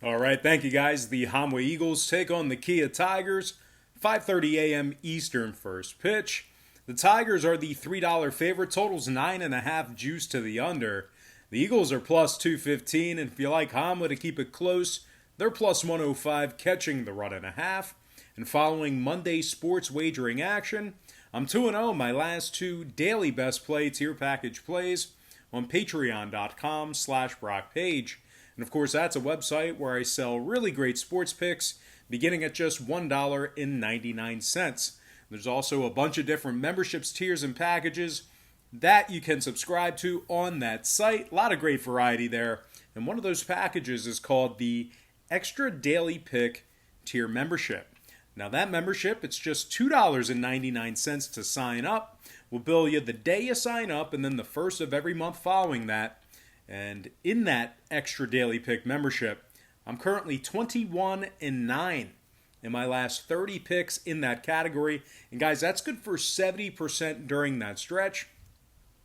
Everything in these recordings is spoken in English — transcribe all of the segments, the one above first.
All right, thank you guys. The Hama Eagles take on the Kia Tigers, 5:30 a.m. Eastern first pitch. The Tigers are the $3 favorite. Totals 9.5 juice to the under. The Eagles are plus 215, and if you like Hama to keep it close, they're plus 105, catching the run and a half. And following Monday sports wagering action, I'm 2-0 my last two daily best play tier package plays on patreon.com/BrockPage. And of course, that's a website where I sell really great sports picks beginning at just $1.99. There's also a bunch of different memberships, tiers, and packages that you can subscribe to on that site. A lot of great variety there. And one of those packages is called the Extra Daily Pick Tier Membership. Now, that membership, it's just $2.99 to sign up. We'll bill you the day you sign up and then the first of every month following that. And in that Extra Daily Pick membership, I'm currently 21-9 in my last 30 picks in that category. And guys, that's good for 70% during that stretch.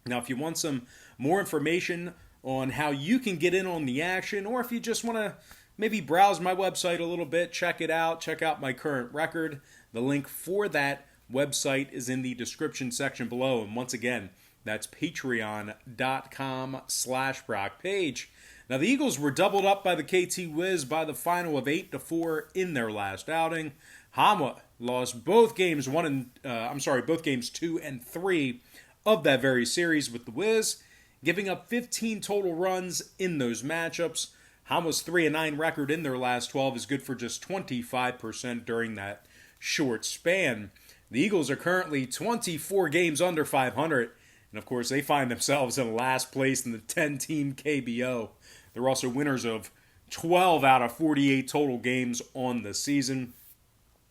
Now, if you want some more information on how you can get in on the action, or if you just want to maybe browse my website a little bit, check it out, check out my current record, the link for that website is in the description section below. And once again, that's patreon.com/BrockPage. Now, the Eagles were doubled up by the KT Wiz by the final of 8-4 in their last outing. Hama lost both games both games 2 and 3 of that very series with the Wiz, giving up 15 total runs in those matchups. Hama's 3-9 record in their last 12 is good for just 25% during that short span. The Eagles are currently 24 games under 500. And of course, they find themselves in last place in the 10-team KBO. They're also winners of 12 out of 48 total games on the season.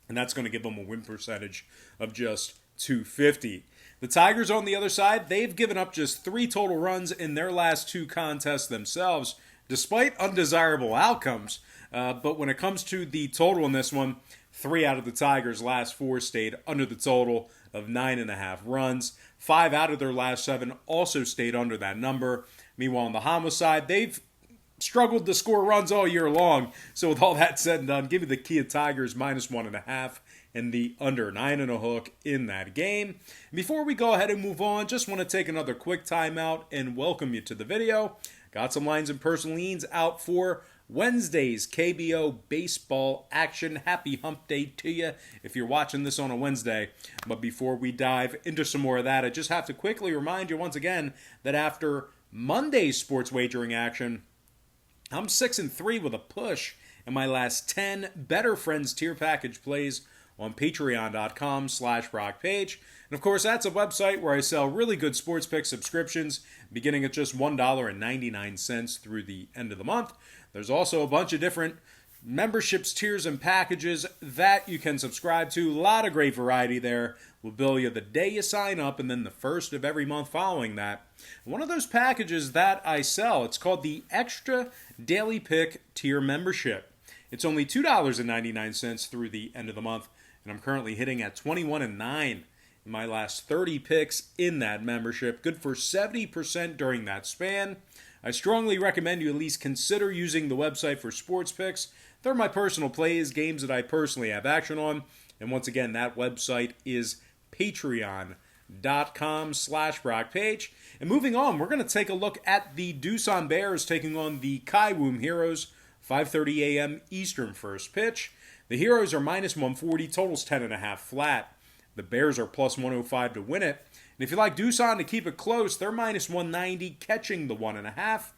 And that's going to give them a win percentage of just .250. The Tigers on the other side, they've given up just 3 total runs in their last 2 contests themselves, despite undesirable outcomes. But when it comes to the total in this one, 3 out of the Tigers' last 4 stayed under the total of 9.5 runs. 5 out of their last 7 also stayed under that number. Meanwhile, on the Hama side, they've struggled to score runs all year long. So with all that said and done, give me the Kia Tigers minus 1.5 and the under 9.5 in that game. Before we go ahead and move on, just want to take another quick timeout and welcome you to the video. Got some lines and personal leans out for Wednesday's KBO baseball action. Happy hump day to you if you're watching this on a Wednesday. But before we dive into some more of that, I just have to quickly remind you once again that after Monday's sports wagering action, I'm 6-3 with a push in my last 10 Better Friends tier package plays on patreon.com/BrockPage. And of course, that's a website where I sell really good sports pick subscriptions beginning at just $1.99 through the end of the month. There's also a bunch of different memberships, tiers, and packages that you can subscribe to. A lot of great variety there. We'll bill you the day you sign up and then the first of every month following that. One of those packages that I sell, it's called the Extra Daily Pick Tier Membership. It's only $2.99 through the end of the month, and I'm currently hitting at 21-9 in my last 30 picks in that membership. Good for 70% during that span. I strongly recommend you at least consider using the website for sports picks. They're my personal plays, games that I personally have action on. And once again, that website is patreon.com/BrockPage. And moving on, we're going to take a look at the Doosan Bears taking on the Kaiwoom Heroes, 5:30 a.m. Eastern first pitch. The Heroes are minus 140, totals 10.5 flat. The Bears are plus 105 to win it. And if you like Doosan to keep it close, they're minus 190, catching the 1.5.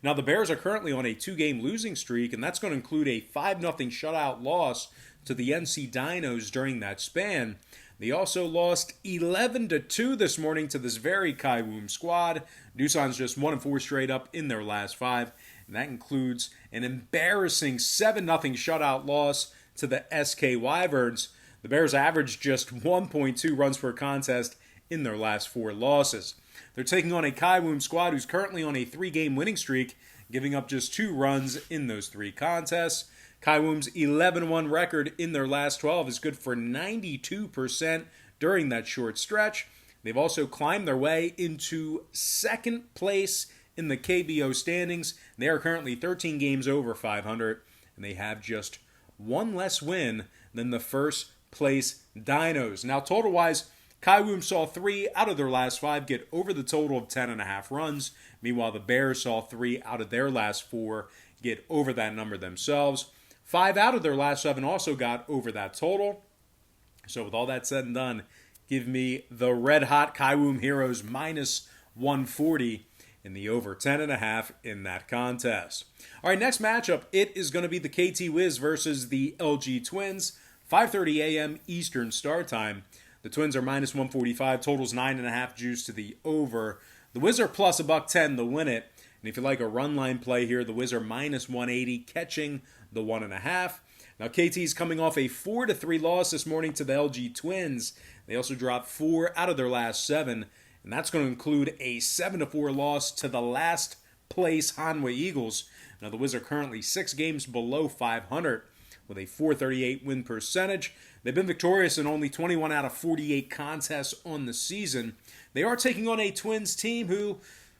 Now, the Bears are currently on a 2-game losing streak, and that's going to include a 5-0 shutout loss to the NC Dinos during that span. They also lost 11-2 this morning to this very Kaiwoom squad. Doosan's just 1-4 straight up in their last 5, and that includes an embarrassing 7-0 shutout loss to the SK Wyverns. The Bears averaged just 1.2 runs per contest in their last 4 losses. They're taking on a Kaiwoom squad who's currently on a 3-game winning streak, giving up just 2 runs in those 3 contests. Kaiwoom's 11-1 record in their last 12 is good for 92% during that short stretch. They've also climbed their way into second place in the KBO standings. They are currently 13 games over 500, and they have just one less win than the first place Dinos. Now, total-wise, Kaiwoom saw 3 out of their last 5 get over the total of 10.5 runs. Meanwhile, the Bears saw 3 out of their last 4 get over that number themselves. 5 out of their last 7 also got over that total. So with all that said and done, give me the red-hot Kaiwoom Heroes minus 140 in the over 10.5 in that contest. All right, next matchup, it is going to be the KT Wiz versus the LG Twins. 5:30 a.m. Eastern start time. The Twins are minus 145, totals 9.5 juice to the over. The Wiz are plus $110 to win it. And if you like a run line play here, the Wiz are minus 180, catching the 1.5. Now, KT's coming off a 4-3 loss this morning to the LG Twins. They also dropped 4 out of their last 7, and that's going to include a 7-4 loss to the last place Hanwha Eagles. Now, the Wiz are currently 6 games below 500 with a .438 win percentage. They've been victorious in only 21 out of 48 contests on the season. They are taking on a Twins team who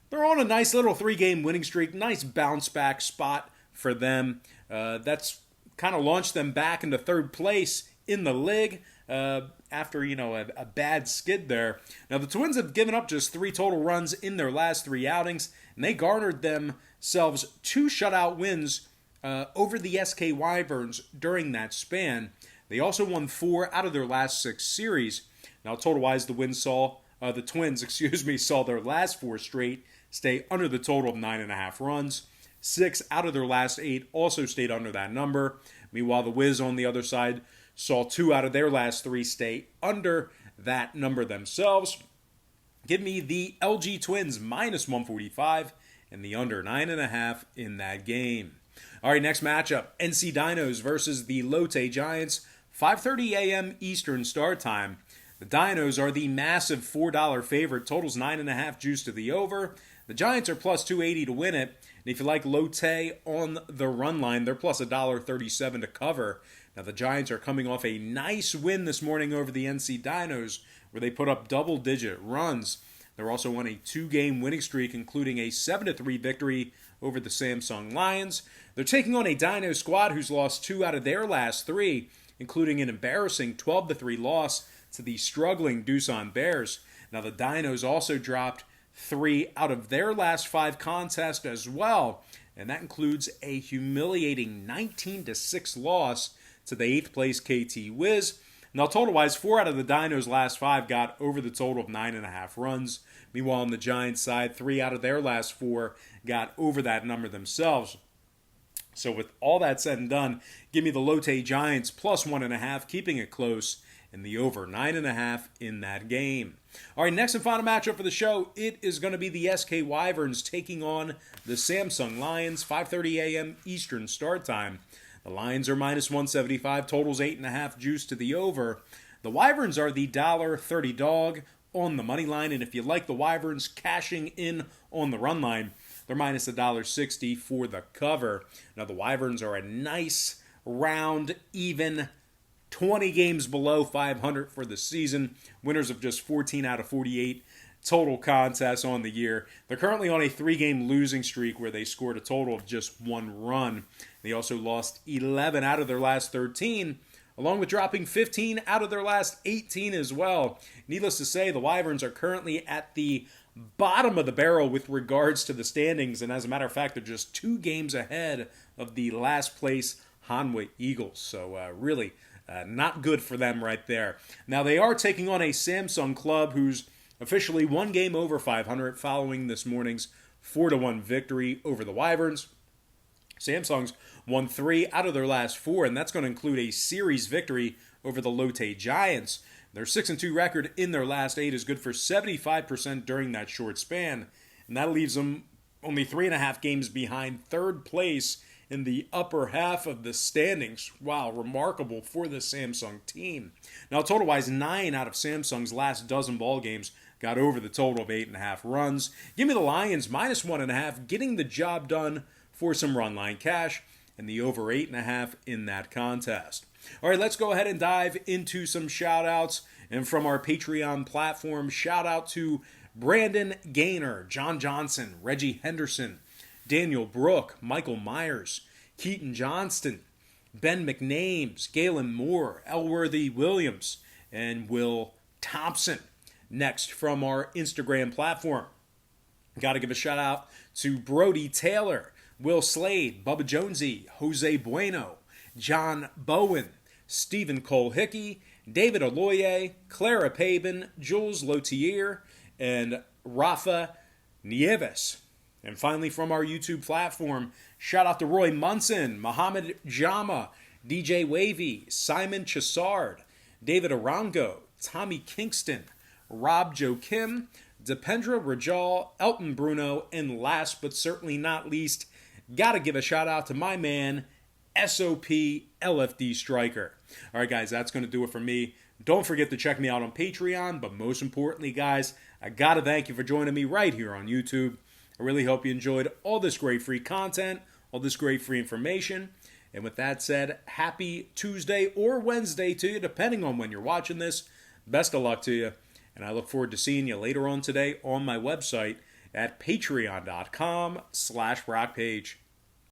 they're on a nice little 3-game winning streak. Nice bounce back spot for them. That's kind of launched them back into 3rd place in the league after, a bad skid there. Now, the Twins have given up just 3 total runs in their last 3 outings, and they garnered themselves 2 shutout wins over the SK Wyverns during that span. They also won 4 out of their last 6 series. Now, total-wise, the Twins saw their last 4 straight stay under the total of 9.5 runs. 6 out of their last 8 also stayed under that number. Meanwhile, the Wiz on the other side saw 2 out of their last 3 stay under that number themselves. Give me the LG Twins minus 145 and the under 9.5 in that game. All right, next matchup, NC Dinos versus the Lotte Giants. 5:30 a.m. Eastern start time. The Dinos are the massive $4 favorite. Totals 9.5 juice to the over. The Giants are plus 280 to win it. And if you like Lotte on the run line, they're plus $1.37 to cover. Now, the Giants are coming off a nice win this morning over the NC Dinos, where they put up double-digit runs. They're also on a 2-game winning streak, including a 7-3 victory over the Samsung Lions. They're taking on a Dino squad who's lost 2 out of their last 3, including an embarrassing 12-3 loss to the struggling Doosan Bears. Now, the Dinos also dropped 3 out of their last 5 contests as well, and that includes a humiliating 19-6 loss to the 8th place KT Wiz. Now, total-wise, 4 out of the Dinos' last 5 got over the total of 9.5 runs. Meanwhile, on the Giants' side, 3 out of their last 4 got over that number themselves. So with all that said and done, give me the Lotte Giants plus 1.5, keeping it close, and the over 9.5 in that game. All right, next and final matchup for the show, it is going to be the SK Wyverns taking on the Samsung Lions, 5:30 a.m. Eastern start time. The Lions are minus 175, totals 8.5 juice to the over. The Wyverns are the $1.30 dog on the money line, and if you like the Wyverns cashing in on the run line, they're minus $1.60 for the cover. Now, the Wyverns are a nice, round, even 20 games below 500 for the season. Winners of just 14 out of 48 total contests on the year. They're currently on a 3-game losing streak where they scored a total of just 1 run. They also lost 11 out of their last 13, along with dropping 15 out of their last 18 as well. Needless to say, the Wyverns are currently at the bottom of the barrel with regards to the standings, and as a matter of fact, they're just 2 games ahead of the last place Hanwha Eagles. So really not good for them right there. Now, they are taking on a Samsung club who's officially 1 game over 500 following this morning's 4-1 victory over the Wyverns. Samsung's won 3 out of their last 4, and that's going to include a series victory over the Lotte Giants. Their 6-2 record in their last 8 is good for 75% during that short span, and that leaves them only 3.5 games behind 3rd place in the upper half of the standings. Wow, remarkable for the Samsung team. Now, total-wise, 9 out of Samsung's last dozen ball games got over the total of 8.5 runs. Give me the Lions minus 1.5, getting the job done for some run line cash, and the over 8.5 in that contest. All right, let's go ahead and dive into some shout-outs. And from our Patreon platform, shout-out to Brandon Gaynor, John Johnson, Reggie Henderson, Daniel Brook, Michael Myers, Keaton Johnston, Ben McNames, Galen Moore, Elworthy Williams, and Will Thompson. Next, from our Instagram platform, got to give a shout out to Brody Taylor, Will Slade, Bubba Jonesy, Jose Bueno, John Bowen, Stephen Cole Hickey, David Aloye, Clara Pabin, Jules Lotier, and Rafa Nieves. And finally, from our YouTube platform, shout out to Roy Munson, Muhammad Jama, DJ Wavy, Simon Chassard, David Arango, Tommy Kingston, Rob Joachim, Dependra Rajal, Elton Bruno, and last but certainly not least, gotta give a shout out to my man, SOP LFD Striker. All right, guys, that's going to do it for me. Don't forget to check me out on Patreon, but most importantly, guys, I gotta thank you for joining me right here on YouTube. I really hope you enjoyed all this great free content, all this great free information. And with that said, happy Tuesday or Wednesday to you, depending on when you're watching this. Best of luck to you. And I look forward to seeing you later on today on my website at patreon.com/rockpage.